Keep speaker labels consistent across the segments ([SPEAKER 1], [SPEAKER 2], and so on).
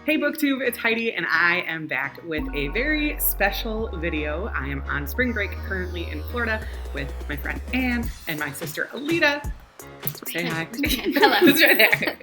[SPEAKER 1] Hey BookTube, it's Heidi and I am back with a very special video. I am on spring break currently in Florida with my friend Anne and my sister Alida. Say hi.
[SPEAKER 2] Hello.
[SPEAKER 1] It's right there.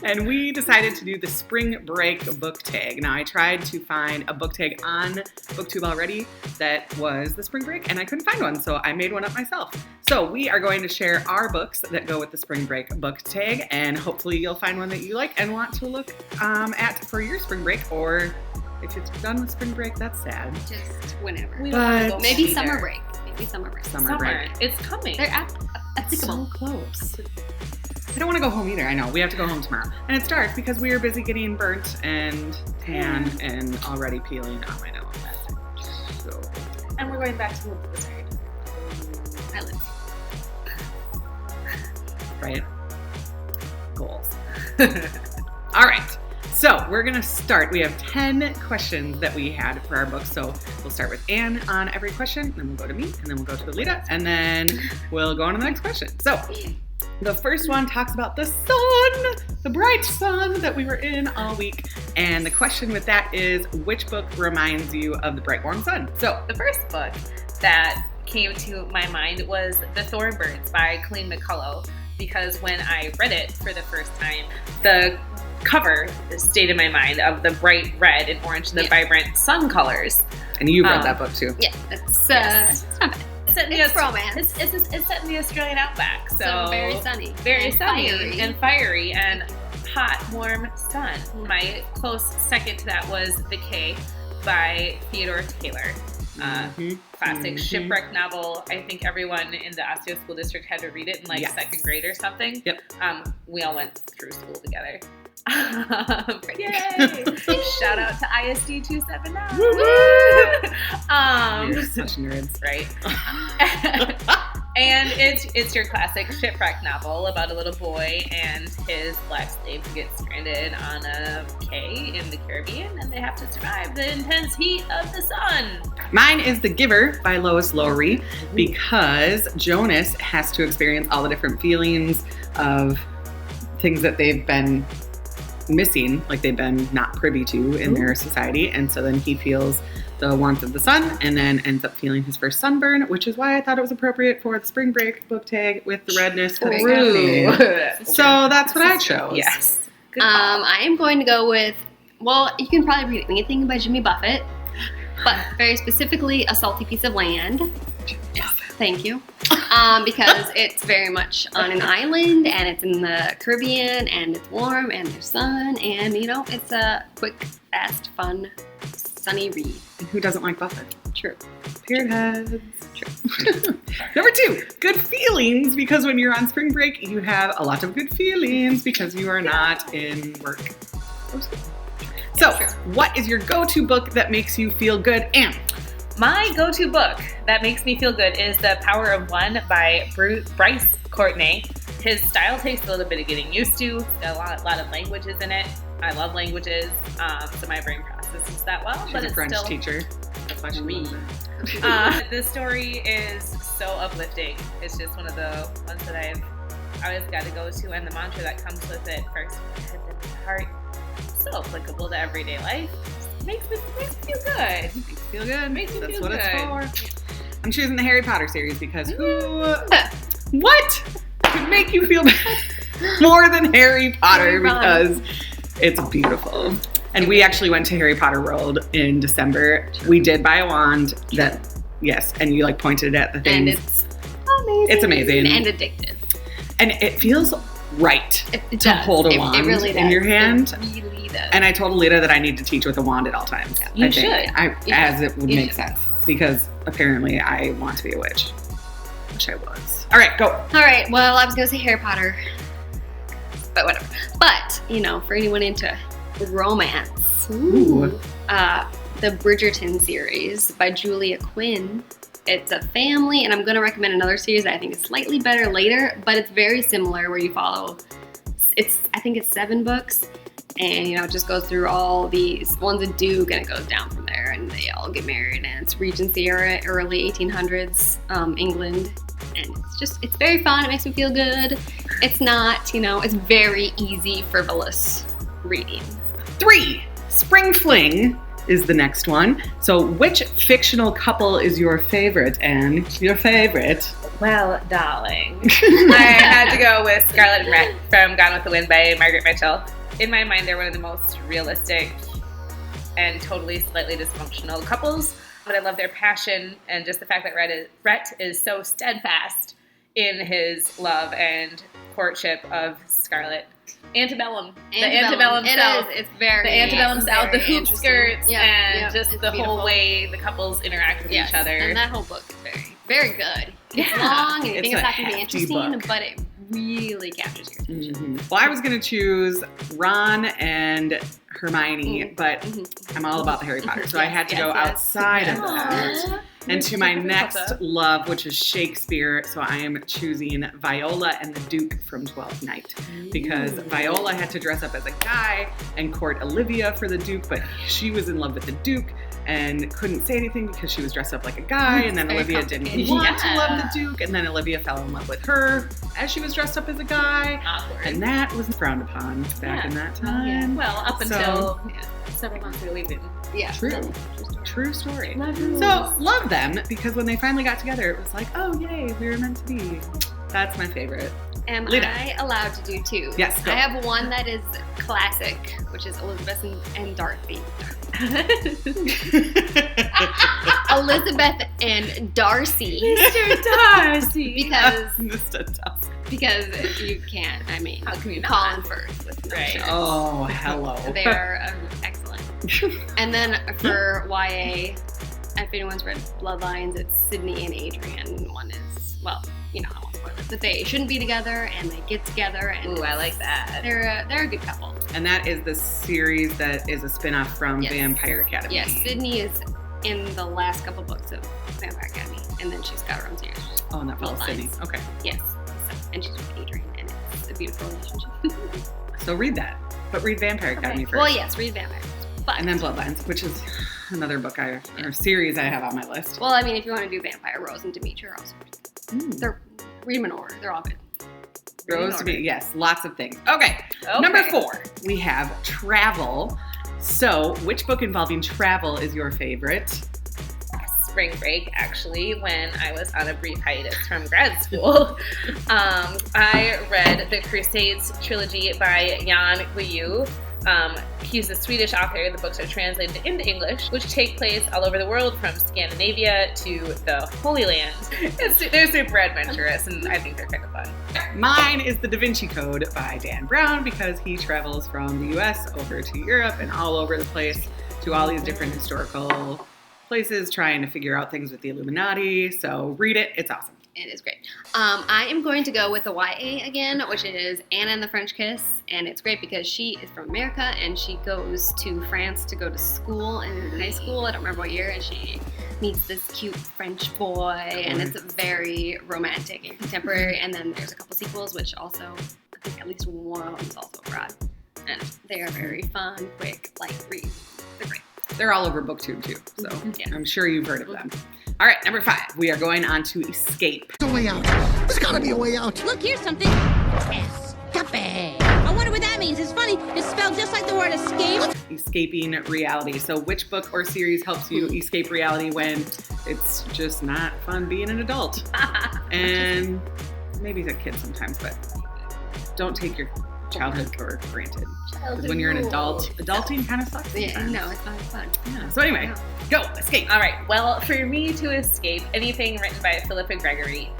[SPEAKER 1] And we decided to do the spring break book tag. Now I tried to find a book tag on BookTube already that was the spring break and I couldn't find one, so I made one up myself. So we are going to share our books that go with the spring break book tag, and hopefully you'll find one that you like and want to look at for your spring break, or if it's done with spring break, that's sad.
[SPEAKER 2] Just whenever.
[SPEAKER 1] Maybe
[SPEAKER 2] summer break. Maybe summer break.
[SPEAKER 1] Summer break.
[SPEAKER 3] It's coming.
[SPEAKER 2] They're applicable.
[SPEAKER 1] So close. I don't want to go home either. I know. We have to go home tomorrow. And it's dark because we are busy getting burnt and tan and already peeling on my nose. So.
[SPEAKER 3] And we're going back to the blizzard.
[SPEAKER 2] I live.
[SPEAKER 1] Right? Goals. All right. So we're going to start. We have 10 questions that we had for our book. So we'll start with Anne on every question, then we'll go to me, and then we'll go to Alida, and then we'll go on to the next question. So the first one talks about the sun, the bright sun that we were in all week. And the question with that is, which book reminds you of the bright warm sun?
[SPEAKER 3] So the first book that came to my mind was The Thorn by Colleen McCullough, because when I read it for the first time, the cover stayed in my mind of the bright red and orange and the vibrant sun colors.
[SPEAKER 1] And you read that book too.
[SPEAKER 2] Yeah, it's not bad.
[SPEAKER 3] It's
[SPEAKER 2] romance.
[SPEAKER 3] It's set in the Australian outback, so
[SPEAKER 2] very sunny.
[SPEAKER 3] Very
[SPEAKER 2] and
[SPEAKER 3] sunny and fiery and hot, warm sun. My close second to that was The K by Theodore Taylor. Classic shipwreck novel. I think everyone in the Osteo School District had to read it in second grade or something.
[SPEAKER 1] Yep.
[SPEAKER 3] We all went through school together. Yay! Shout out to ISD 279.
[SPEAKER 1] You're such nerds,
[SPEAKER 3] right? And it's your classic shipwreck novel about a little boy and his black slave who gets stranded on a quay in the Caribbean, and they have to survive the intense heat of the sun.
[SPEAKER 1] Mine is The Giver by Lois Lowry, because Jonas has to experience all the different feelings of things that they've been missing, like they've been not privy to in their society, and so then he feels the warmth of the sun and then ends up feeling his first sunburn, which is why I thought it was appropriate for the spring break book tag with the redness that is happening. So that's what I chose.
[SPEAKER 3] Yes. Good call.
[SPEAKER 2] I am going to go with, well, you can probably read anything by Jimmy Buffett, but very specifically A Salty Piece of Land. Yes, thank you. Because it's very much on an island, and it's in the Caribbean, and it's warm, and there's sun, and it's a quick, fast, fun, sunny read.
[SPEAKER 1] And who doesn't like Buffett?
[SPEAKER 2] True.
[SPEAKER 1] Period heads. True. Number 2, good feelings, because when you're on spring break, you have a lot of good feelings because you are not in work. So, what is your go-to book that makes you feel good, Anne?
[SPEAKER 3] My go-to book that makes me feel good is The Power of One by Bryce Courtenay. His style takes a little bit of getting used to. A lot of languages in it. I love languages, so my brain processes that well.
[SPEAKER 1] She's
[SPEAKER 3] but
[SPEAKER 1] a French
[SPEAKER 3] still
[SPEAKER 1] teacher. That's why she loves it.
[SPEAKER 3] The story is so uplifting. It's just one of the ones that I've always got to go to, and the mantra that comes with it, first head then heart, so applicable to everyday life. Makes me feel good.
[SPEAKER 1] Makes me feel good.
[SPEAKER 3] Makes me
[SPEAKER 1] That's
[SPEAKER 3] feel
[SPEAKER 1] what
[SPEAKER 3] good.
[SPEAKER 1] it's for. I'm choosing the Harry Potter series because what could make you feel more than Harry Potter? Because it's beautiful. And we actually went to Harry Potter World in December. We did buy a wand and you pointed at the things.
[SPEAKER 2] And it's amazing.
[SPEAKER 1] It's amazing.
[SPEAKER 2] And addictive.
[SPEAKER 1] And it feels right to hold a wand
[SPEAKER 2] really
[SPEAKER 1] in your hand.
[SPEAKER 2] It really does.
[SPEAKER 1] And I told Alida that I need to teach with a wand at all times.
[SPEAKER 3] You should.
[SPEAKER 1] As it would make sense. Because apparently I want to be a witch. Which I was. All right, go.
[SPEAKER 2] All right, well, I was going to say Harry Potter. But whatever. But, for anyone into romance.
[SPEAKER 1] Ooh.
[SPEAKER 2] The Bridgerton series by Julia Quinn. It's a family, and I'm going to recommend another series that I think is slightly better later, but it's very similar where you follow, I think it's 7 books, and it just goes through all these, one's a duke, and it goes down from there, and they all get married, and it's Regency era, early 1800s, England, and it's very fun, it makes me feel good. It's not, it's very easy, frivolous reading.
[SPEAKER 1] 3, Spring Fling is the next one. So which fictional couple is your favorite, Anne? Your favorite?
[SPEAKER 3] Well, darling, I had to go with Scarlett and Rhet from Gone with the Wind by Margaret Mitchell. In my mind, they're one of the most realistic and totally slightly dysfunctional couples. But I love their passion and just the fact that Rhet is so steadfast in his love and courtship of Scarlett. Antebellum. The antebellum South.
[SPEAKER 2] It's very
[SPEAKER 3] the antebellum South, the hoop
[SPEAKER 2] interesting.
[SPEAKER 3] skirts, and just
[SPEAKER 2] it's
[SPEAKER 3] the
[SPEAKER 2] beautiful.
[SPEAKER 3] whole way the couples interact with each other.
[SPEAKER 2] And that whole book is very, very good. It's
[SPEAKER 3] Yeah.
[SPEAKER 2] long, and you
[SPEAKER 1] It's
[SPEAKER 2] think it's
[SPEAKER 1] a
[SPEAKER 2] not going to be
[SPEAKER 1] hefty
[SPEAKER 2] interesting,
[SPEAKER 1] book.
[SPEAKER 2] but it really captures your attention.
[SPEAKER 1] Well, I was going to choose Ron and Hermione, but I'm all about the Harry Potter, so I had to go outside of that. And to my next love, which is Shakespeare, so I am choosing Viola and the Duke from Twelfth Night. Because Viola had to dress up as a guy and court Olivia for the Duke, but she was in love with the Duke and couldn't say anything because she was dressed up like a guy, and then
[SPEAKER 2] Very
[SPEAKER 1] Olivia didn't
[SPEAKER 2] complicated.
[SPEAKER 1] want to love the Duke, and then Olivia fell in love with her as she was dressed up as a guy.
[SPEAKER 3] Awkward.
[SPEAKER 1] And that was frowned upon back in that time.
[SPEAKER 3] Well, up
[SPEAKER 1] So-
[SPEAKER 3] until several months ago, we didn't.
[SPEAKER 2] Yeah.
[SPEAKER 1] True story.
[SPEAKER 3] Love rules.
[SPEAKER 1] So, love them, because when they finally got together, it was like, oh, yay, we were meant to be. That's my favorite.
[SPEAKER 2] Am
[SPEAKER 1] Alida.
[SPEAKER 2] I allowed to do 2?
[SPEAKER 1] Yes, go.
[SPEAKER 2] I have one that is classic, which is Elizabeth and Darcy. Elizabeth and Darcy.
[SPEAKER 3] Mr. Darcy.
[SPEAKER 2] Because
[SPEAKER 1] Mr. Darcy.
[SPEAKER 2] you can't, I mean,
[SPEAKER 3] How can you not?
[SPEAKER 2] Colin Firth with no
[SPEAKER 3] Right.
[SPEAKER 2] show.
[SPEAKER 1] Oh, hello.
[SPEAKER 2] They are excellent. And then for YA, if anyone's read Bloodlines, it's Sydney and Adrian. One is, well, I won't spoil it, but they shouldn't be together, and they get together, and
[SPEAKER 3] Ooh, I like that.
[SPEAKER 2] they're a good couple.
[SPEAKER 1] And that is the series that is a spin-off from
[SPEAKER 2] Yes.
[SPEAKER 1] Vampire Academy.
[SPEAKER 2] Yes, Sydney is in the last couple books of Vampire Academy, and then she's got her own series.
[SPEAKER 1] Oh, and that follows Sydney.
[SPEAKER 2] Bloodlines.
[SPEAKER 1] Okay.
[SPEAKER 2] Yes, and she's with Adrian, and it's a beautiful relationship.
[SPEAKER 1] So read that. But read Vampire Academy first.
[SPEAKER 2] Well, yes, read Vampire. But,
[SPEAKER 1] And then Bloodlines, which is another book or series I have on my list.
[SPEAKER 2] well, I mean, if you want to do Vampire, Rose and Dimitri are also they're read them in order. They're all good.
[SPEAKER 1] Rose to be, yes, lots of things. Okay. Number 4, we have travel. So, which book involving travel is your favorite?
[SPEAKER 3] Spring break, actually, when I was on a brief hiatus from grad school. I read the Crusades trilogy by Jan Guillou. He's a Swedish author. The books are translated into English, which take place all over the world, from Scandinavia to the Holy Land. They're super adventurous, and I think they're kind of fun.
[SPEAKER 1] Mine is the DaVinci Code by Dan Brown, because he travels from the US over to Europe and all over the place to all these different historical places trying to figure out things with the Illuminati. So read it. It's awesome.
[SPEAKER 2] It is great. I am going to go with the YA again, which is Anna and the French Kiss, and it's great because she is from America and she goes to France to go to school in high school. I don't remember what year, and she meets this cute French boy, and it's very romantic and contemporary. And then there's a couple sequels, which also, I think at least one of them is also abroad, and they are very fun, quick, light read. They're great.
[SPEAKER 1] They're all over BookTube too, so
[SPEAKER 2] Yeah.
[SPEAKER 1] I'm sure you've heard of them. All right, number 5, we are going on to Escape.
[SPEAKER 4] There's a way out. There's gotta be a way out.
[SPEAKER 5] Look, here's something. Escape. I wonder what that means. It's funny. It's spelled just like the word escape.
[SPEAKER 1] Escaping reality. So which book or series helps you escape reality when it's just not fun being an adult? And maybe as a kid sometimes, but don't take your childhood for granted. Because when you're an adult, adulting kind of sucks
[SPEAKER 2] Yeah,
[SPEAKER 1] sometimes.
[SPEAKER 2] no, it's not fun.
[SPEAKER 1] Yeah. So anyway, go, escape.
[SPEAKER 3] All right. Well, for me to escape, anything written by Phillipa Gregory.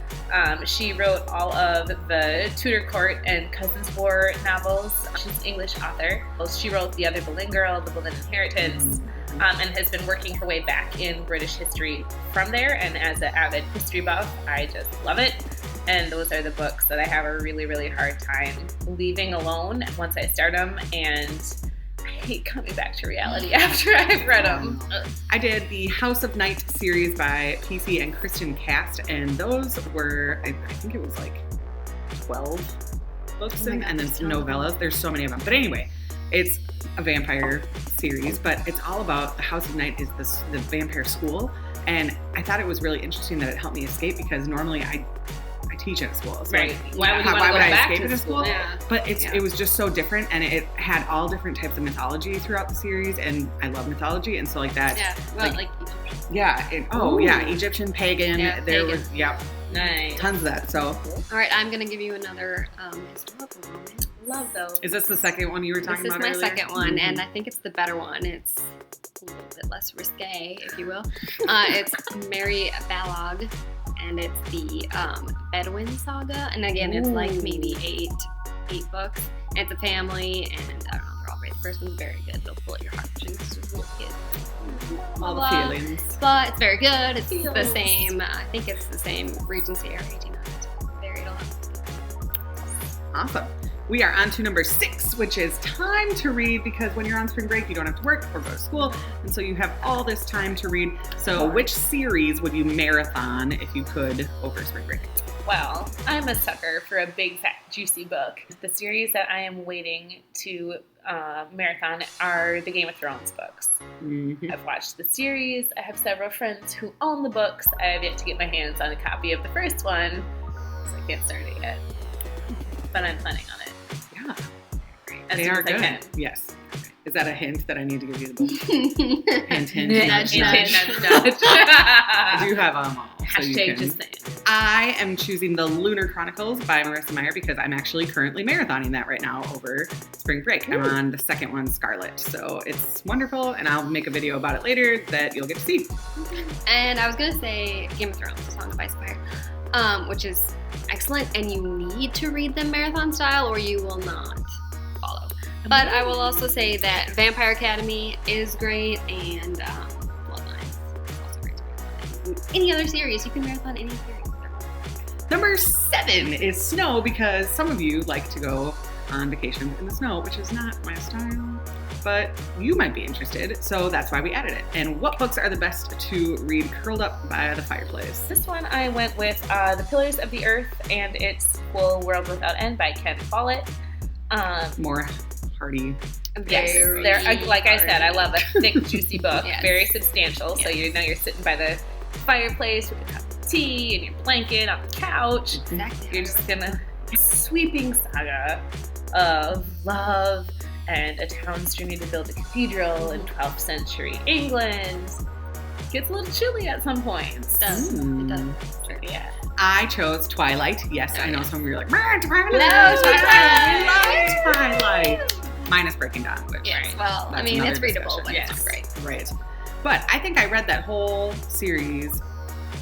[SPEAKER 3] She wrote all of the Tudor Court and Cousins War novels. She's an English author. She wrote The Other Boleyn Girl, The Boleyn Inheritance, and has been working her way back in British history from there. And as an avid history buff, I just love it. And those are the books that I have a really, really hard time leaving alone once I start them. And I hate coming back to reality after I've read them.
[SPEAKER 1] I did the House of Night series by PC and Kristin Cast, and those were, I think it was like 12 books,
[SPEAKER 2] Oh my God,
[SPEAKER 1] and then
[SPEAKER 2] there's
[SPEAKER 1] some
[SPEAKER 2] so many.
[SPEAKER 1] novellas. There's so many of them. But anyway, it's a vampire series, but it's all about the House of Night is the vampire school. And I thought it was really interesting that it helped me escape, because normally I teach at a school. So
[SPEAKER 3] Right.
[SPEAKER 1] like,
[SPEAKER 3] Why would you want to
[SPEAKER 1] why
[SPEAKER 3] go
[SPEAKER 1] would I
[SPEAKER 3] back
[SPEAKER 1] escape
[SPEAKER 3] to
[SPEAKER 1] at a school?
[SPEAKER 2] Yeah.
[SPEAKER 1] But
[SPEAKER 2] Yeah.
[SPEAKER 1] it was just so different, and it had all different types of mythology throughout the series, and I love mythology, and so like that.
[SPEAKER 2] Yeah. Well, like
[SPEAKER 1] Egyptian, pagan.
[SPEAKER 2] Yeah,
[SPEAKER 1] there
[SPEAKER 2] pagan.
[SPEAKER 1] was
[SPEAKER 3] Nice.
[SPEAKER 1] tons of that. So
[SPEAKER 2] all right, I'm gonna give you another historical romance.
[SPEAKER 3] Love those.
[SPEAKER 1] is this the second one you were talking
[SPEAKER 2] This is
[SPEAKER 1] about
[SPEAKER 2] my
[SPEAKER 1] earlier?
[SPEAKER 2] second one,
[SPEAKER 1] Mhm.
[SPEAKER 2] and I think it's the better one. It's a little bit less risque, if you will. It's Mary Balogh, and it's the Bedwyn Saga. And again, it's like maybe eight books. And it's a family, and I don't know, they're all great. The first one's very good. They'll pull at your heartstrings as a little kid.
[SPEAKER 1] all the
[SPEAKER 2] Blah.
[SPEAKER 1] feelings.
[SPEAKER 2] But it's very good. It's the
[SPEAKER 3] Feelings.
[SPEAKER 2] same, I think it's the same Regency era, 1800s. Very long.
[SPEAKER 1] Awesome. We are on to number 6, which is time to read, because when you're on spring break, you don't have to work or go to school, and so you have all this time to read. So which series would you marathon if you could over spring break?
[SPEAKER 3] Well, I'm a sucker for a big, fat, juicy book. The series that I am waiting to marathon are the Game of Thrones books.
[SPEAKER 1] Mm-hmm.
[SPEAKER 3] I've watched the series. I have several friends who own the books. I have yet to get my hands on a copy of the first one, so I can't start it yet. But I'm planning on it.
[SPEAKER 1] Yeah,
[SPEAKER 3] As
[SPEAKER 1] they
[SPEAKER 3] soon
[SPEAKER 1] are
[SPEAKER 3] as I
[SPEAKER 1] good.
[SPEAKER 3] can.
[SPEAKER 1] Yes. Is that a hint that I need to give you the book? Hint, hint,
[SPEAKER 2] Nudge,
[SPEAKER 1] nudge,
[SPEAKER 2] nudge.
[SPEAKER 1] nudge. I do have them all. So you
[SPEAKER 3] Hashtag
[SPEAKER 1] can.
[SPEAKER 3] just saying.
[SPEAKER 1] I am choosing the Lunar Chronicles by Marissa Meyer because I'm actually currently marathoning that right now over spring break. I'm on the second one, Scarlett. So it's wonderful, and I'll make a video about it later that you'll get to see.
[SPEAKER 2] And I was gonna say Game of Thrones, Song of Ice and Fire, which is excellent, and you need to read them marathon style or you will not follow. But I will also say that Vampire Academy is great, and Bloodlines is also great to marathon. Any other series, you can marathon any series.
[SPEAKER 1] Number 7 is snow, because some of you like to go on vacation in the snow, which is not my style, but you might be interested, so that's why we added it. And what books are the best to read curled up by the fireplace?
[SPEAKER 3] This one I went with The Pillars of the Earth and Its Full World Without End by Ken Follett.
[SPEAKER 1] More hearty.
[SPEAKER 3] Yes,
[SPEAKER 2] Very
[SPEAKER 3] they're, like I said, I love a thick, juicy book,
[SPEAKER 2] Yes.
[SPEAKER 3] very substantial. So
[SPEAKER 2] Yes.
[SPEAKER 3] you know you're sitting by the fireplace with a cup of tea and your blanket on the couch.
[SPEAKER 2] Exactly.
[SPEAKER 3] You're just gonna sweeping saga of love and a town streaming to build a cathedral in 12th century England. Gets a little chilly at some points.
[SPEAKER 2] It does. It does. Sure.
[SPEAKER 3] Yeah.
[SPEAKER 1] I chose Twilight. Yes, I know some of you are like, Twilight.
[SPEAKER 2] No,
[SPEAKER 1] We love Twilight. Minus Breaking Dawn, which
[SPEAKER 2] Yes, well, I
[SPEAKER 1] that's
[SPEAKER 2] mean,
[SPEAKER 1] another
[SPEAKER 2] it's readable,
[SPEAKER 1] discussion.
[SPEAKER 2] but
[SPEAKER 3] Yes.
[SPEAKER 2] it's not great.
[SPEAKER 1] Right. But I think I read that whole series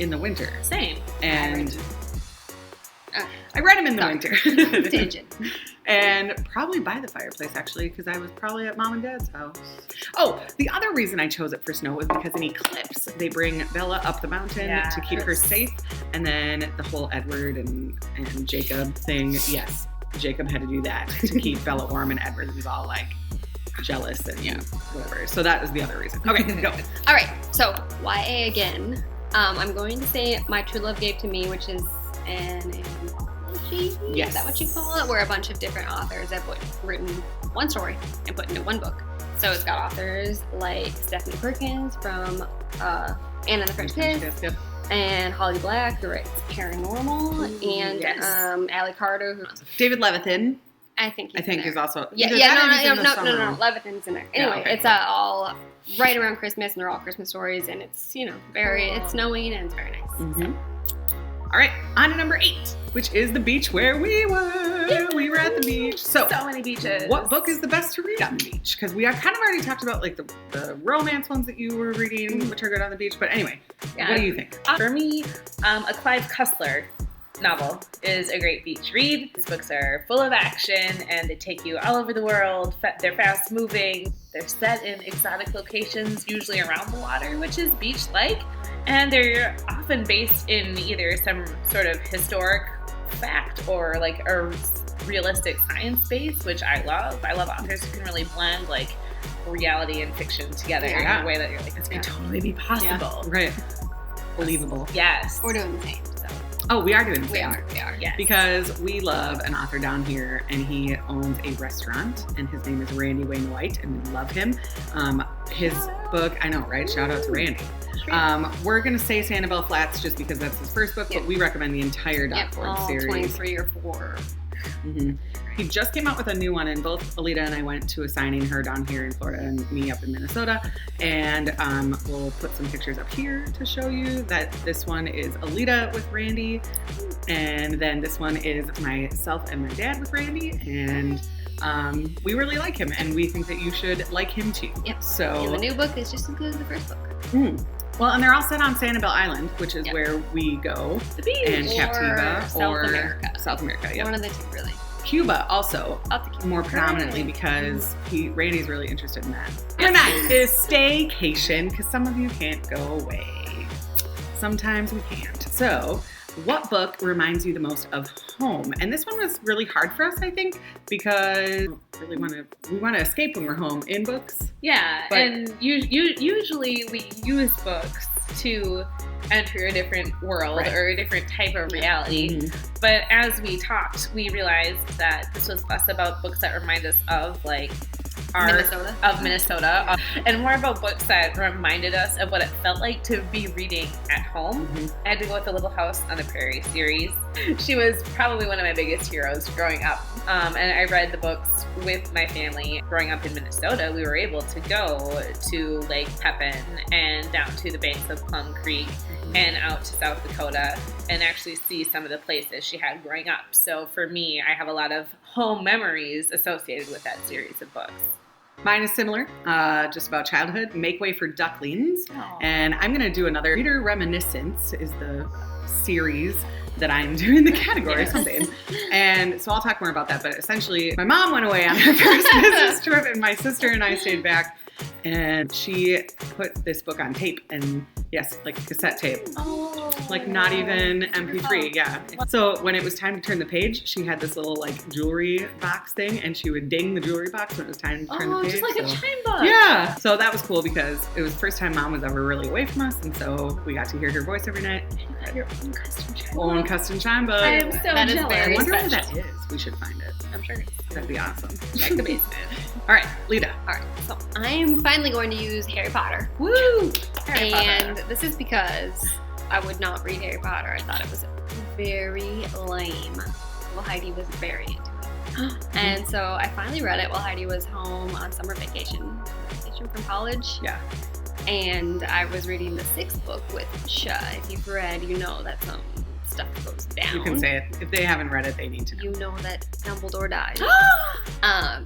[SPEAKER 1] in the winter.
[SPEAKER 3] Same.
[SPEAKER 1] And
[SPEAKER 2] Okay.
[SPEAKER 1] I read them in the
[SPEAKER 2] Sorry.
[SPEAKER 1] winter.
[SPEAKER 2] Tangent.
[SPEAKER 1] And probably by the fireplace, actually, because I was probably at Mom and Dad's house. Oh, the other reason I chose it for snow was because in Eclipse, they bring Bella up the mountain to keep her safe. And then the whole Edward and Jacob thing, yes, Jacob had to do that to keep Bella warm, and Edward was all like jealous and whatever. So that was the other reason. Okay, go.
[SPEAKER 2] All right, so YA again. I'm going to say My True Love Gave to Me, which is an anthology.
[SPEAKER 1] Yes.
[SPEAKER 2] Is that what you call it? Where a bunch of different authors have written one story and put into one book. So it's got authors like Stephanie Perkins from Anne and the French Kiss,
[SPEAKER 1] Yep.
[SPEAKER 2] and Holly Black, who writes Paranormal, and
[SPEAKER 1] yes.
[SPEAKER 2] Allie Carter, who
[SPEAKER 1] David Levithan,
[SPEAKER 2] I think
[SPEAKER 1] I think, is also.
[SPEAKER 2] Yeah,
[SPEAKER 1] either
[SPEAKER 2] yeah,
[SPEAKER 1] that or he's in the
[SPEAKER 2] no,
[SPEAKER 1] summer.
[SPEAKER 2] Levithan's in there.
[SPEAKER 1] Yeah,
[SPEAKER 2] Anyway,
[SPEAKER 1] okay.
[SPEAKER 2] it's all right around Christmas, and they're all Christmas stories, and it's, it's snowing, and it's very nice.
[SPEAKER 1] Mhm. All right, on to number 8, which is The Beach Where We Were. We were at the beach. So
[SPEAKER 3] many beaches.
[SPEAKER 1] what book is the best to read on the beach? Because we kind of already talked about like the romance ones that you were reading, which are good on the beach. But anyway,
[SPEAKER 3] Yeah.
[SPEAKER 1] what do you think?
[SPEAKER 3] For me, a Clive Cussler novel is a great beach read. These books are full of action and they take you all over the world. They're fast moving. They're set in exotic locations, usually around the water, which is beach-like. And they're often based in either some sort of historic fact or like a realistic science base, which I love. I love authors who can really blend like reality and fiction together in a way that you're like, this could totally be possible.
[SPEAKER 1] Right. Believable.
[SPEAKER 3] Yes.
[SPEAKER 2] We're doing the same, so
[SPEAKER 1] Oh, we are doing the
[SPEAKER 2] we
[SPEAKER 1] same.
[SPEAKER 2] are.
[SPEAKER 3] Yes.
[SPEAKER 1] Because we love an author down here, and he owns a restaurant, and his name is Randy Wayne White, and we love him. His book, I know, right? Shout out to Randy. We're going to say Sanibel Flats just because that's his first book, but we recommend the entire Doc Ford series.
[SPEAKER 2] 23 or 4.
[SPEAKER 1] Mm-hmm. He just came out with a new one, and both Alida and I went to a signing, her down here in Florida and me up in Minnesota. And we'll put some pictures up here to show you that this one is Alida with Randy, and then this one is myself and my dad with Randy, and we really like him, and we think that you should like him too.
[SPEAKER 2] Yep.
[SPEAKER 1] So
[SPEAKER 2] and the new book is just as good as the first book.
[SPEAKER 1] Well, and they're all set on Sanibel Island, which is where we go.
[SPEAKER 3] The beach.
[SPEAKER 1] And Captiva
[SPEAKER 2] South America.
[SPEAKER 1] South America, yeah.
[SPEAKER 2] One of the two, really.
[SPEAKER 1] Cuba also,
[SPEAKER 2] Up to Cuba.
[SPEAKER 1] more predominantly because Randy's really interested in that. Number 9 is staycation, because some of you can't go away. Sometimes we can't. So, what book reminds you the most of home? And this one was really hard for us, I think, because we want to escape when we're home in books.
[SPEAKER 3] Yeah,
[SPEAKER 1] But-
[SPEAKER 3] and usually we use books to enter a different world or a different type of reality.
[SPEAKER 1] Mm-hmm.
[SPEAKER 3] But as we talked, we realized that this was less about books that remind us of Minnesota, and more about books that reminded us of what it felt like to be reading at home.
[SPEAKER 1] Mm-hmm.
[SPEAKER 3] I had to go with the Little House on the Prairie series. She was probably one of my biggest heroes growing up, and I read the books with my family. Growing up in Minnesota, we were able to go to Lake Pepin and down to the banks of Plum Creek and out to South Dakota and actually see some of the places she had growing up. So for me, I have a lot of home memories associated with that series of books.
[SPEAKER 1] Mine is similar, just about childhood. Make Way for Ducklings.
[SPEAKER 3] Aww.
[SPEAKER 1] And I'm going to do another. Reader Reminiscence is the series that I'm doing the category something. And so I'll talk more about that. But essentially, my mom went away on her first business trip, and my sister and I stayed back. And she put this book on tape, and yes, like cassette tape.
[SPEAKER 3] Oh,
[SPEAKER 1] Like not even MP3, yeah. So when it was time to turn the page, she had this little like jewelry box thing, and she would ding the jewelry box when it was time to turn the page.
[SPEAKER 3] just like a chime book.
[SPEAKER 1] Yeah, so that was cool because it was the first time Mom was ever really away from us, and so we got to hear her voice every night.
[SPEAKER 3] Your own custom chime book.
[SPEAKER 1] Own custom chime book.
[SPEAKER 3] I am so
[SPEAKER 2] That is
[SPEAKER 3] jealous.
[SPEAKER 1] I
[SPEAKER 2] very
[SPEAKER 1] wonder where
[SPEAKER 2] special.
[SPEAKER 1] that is. We should find it.
[SPEAKER 3] I'm sure.
[SPEAKER 1] That'd be awesome.
[SPEAKER 3] Check the basement.
[SPEAKER 1] All right, Lida.
[SPEAKER 2] Alright, so I'm finally going to use Harry Potter.
[SPEAKER 3] Woo!
[SPEAKER 2] And this is because I would not read Harry Potter. I thought it was very lame. Well, Heidi was very into it. And so I finally read it while Heidi was home on summer vacation from college.
[SPEAKER 1] Yeah.
[SPEAKER 2] And I was reading the 6th book, which if you've read, you know that some stuff goes down.
[SPEAKER 1] You can say it. If they haven't read it, they need to know.
[SPEAKER 2] You know that Dumbledore dies.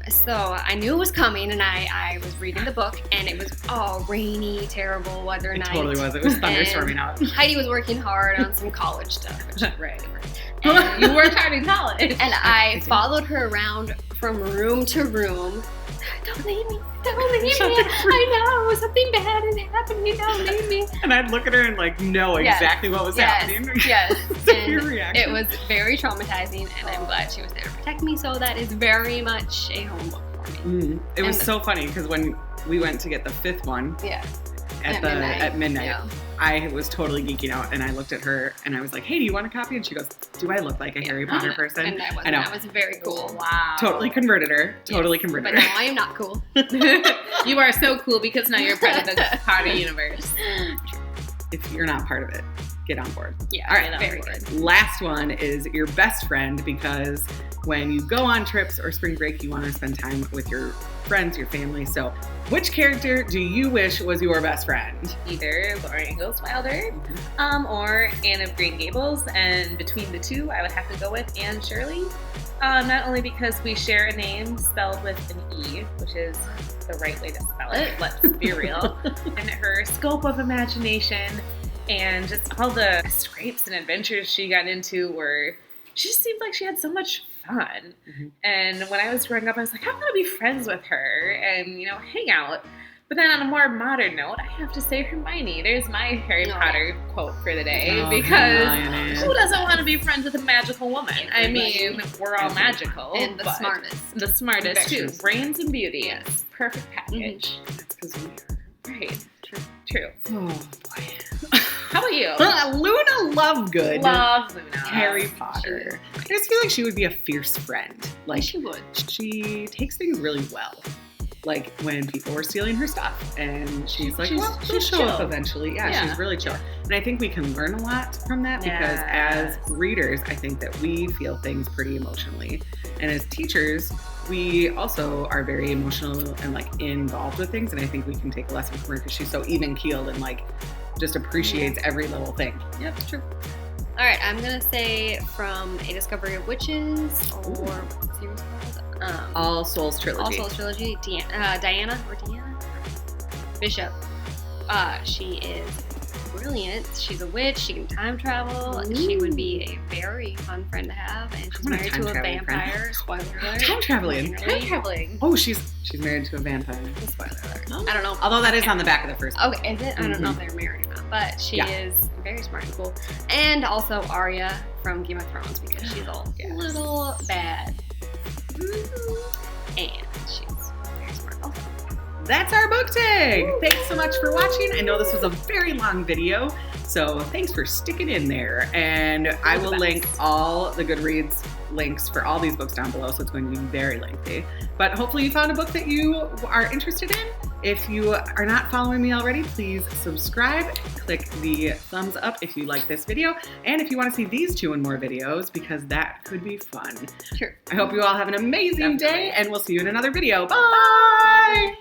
[SPEAKER 2] So I knew it was coming, and I was reading the book, and it was all rainy, terrible weather
[SPEAKER 1] It
[SPEAKER 2] night.
[SPEAKER 1] totally was. It was thunderstorming out.
[SPEAKER 2] Heidi was working hard on some college stuff.
[SPEAKER 3] Right.
[SPEAKER 2] And,
[SPEAKER 3] You worked hard in college.
[SPEAKER 2] and I followed her around from room to room. Don't leave me. Don't leave me. I know something bad is happening. Don't leave me.
[SPEAKER 1] And I'd look at her and like know exactly what was happening.
[SPEAKER 2] Yes.
[SPEAKER 1] So
[SPEAKER 2] And
[SPEAKER 1] your reaction.
[SPEAKER 2] it was very traumatizing, and I'm glad she was there to protect me. So that is very much a home book for me.
[SPEAKER 1] It was
[SPEAKER 2] And-
[SPEAKER 1] so funny because when we went to get the 5th one
[SPEAKER 2] Yeah.
[SPEAKER 1] at midnight,
[SPEAKER 2] Yeah.
[SPEAKER 1] I was totally geeking out, and I looked at her and I was like, "Hey, do you want a copy?" And she goes, "Do I look like a Harry Potter person?"
[SPEAKER 2] And I wasn't.
[SPEAKER 1] I know.
[SPEAKER 2] That was very cool.
[SPEAKER 3] Wow.
[SPEAKER 1] Totally converted her. Totally
[SPEAKER 2] Yes.
[SPEAKER 1] converted
[SPEAKER 2] But
[SPEAKER 1] her.
[SPEAKER 2] now I am not cool.
[SPEAKER 3] You are so cool because now you're part of the Potter universe.
[SPEAKER 1] If you're not part of it, get on board.
[SPEAKER 2] Yeah.
[SPEAKER 1] All right,
[SPEAKER 2] Very good.
[SPEAKER 1] Last one is your best friend, because when you go on trips or spring break, you want to spend time with your friends, your family. So which character do you wish was your best friend?
[SPEAKER 3] Either Laura Ingalls Wilder or Anne of Green Gables. And between the two, I would have to go with Anne Shirley. Not only because we share a name spelled with an E, which is the right way to spell it, let's be real, and her scope of imagination and just all the scrapes and adventures she got into she just seemed like she had so much fun. And when I was growing up, I was like, I want to be friends with her and, hang out. But then on a more modern note, I have to say Hermione. There's my Harry Potter quote for the day,
[SPEAKER 1] Oh,
[SPEAKER 3] because
[SPEAKER 1] Hermione.
[SPEAKER 3] who doesn't want to be friends with a magical woman? I mean, we're all magical.
[SPEAKER 2] And the
[SPEAKER 3] but
[SPEAKER 2] smartest.
[SPEAKER 3] The smartest, too.
[SPEAKER 1] Vicious.
[SPEAKER 3] Brains and beauty. Yes. Perfect package.
[SPEAKER 1] That's because we are.
[SPEAKER 3] Right. True.
[SPEAKER 1] Oh, boy.
[SPEAKER 3] How about you?
[SPEAKER 1] Luna Lovegood.
[SPEAKER 3] Love Luna.
[SPEAKER 1] Harry Potter. I just feel like she would be a fierce friend. Like,
[SPEAKER 2] She would.
[SPEAKER 1] she takes things really well. like when people were stealing her stuff, and she's like, well, she'll
[SPEAKER 3] she's
[SPEAKER 1] show up
[SPEAKER 3] chill.
[SPEAKER 1] eventually. Yeah, she's really chill. And I think we can learn a lot from that because as readers, I think that we feel things pretty emotionally. And as teachers, we also are very emotional and like involved with things. And I think we can take a lesson from her because she's so even keeled and like just appreciates every little thing. Yep, true.
[SPEAKER 2] All right, I'm gonna say from A Discovery of Witches, or what's the series called?
[SPEAKER 1] All Souls Trilogy.
[SPEAKER 2] All Souls Trilogy. Diana Bishop. She is brilliant. She's a witch. She can time travel.
[SPEAKER 1] Ooh.
[SPEAKER 2] She would be a very fun friend to have. And she's married to a vampire. Spoiler alert.
[SPEAKER 1] Time traveling.
[SPEAKER 3] Traveling.
[SPEAKER 1] Oh, she's married to a vampire.
[SPEAKER 2] Spoiler alert. I don't know.
[SPEAKER 1] Although that is on the back of the first book.
[SPEAKER 2] Okay, is it? I don't know if they're married or not, but she is very smart and cool. And also Arya from Game of Thrones because she's a little bad. And she's very smart also.
[SPEAKER 1] That's our book tag. Thanks so much for watching. I know this was a very long video, so thanks for sticking in there. And I will link all the Goodreads links for all these books down below, so it's going to be very lengthy. But hopefully you found a book that you are interested in. If you are not following me already, please subscribe. Click the thumbs up if you like this video. And if you want to see these 2 and more videos, because that could be fun.
[SPEAKER 2] Sure.
[SPEAKER 1] I hope you all have an amazing day, and we'll see you in another video. Bye!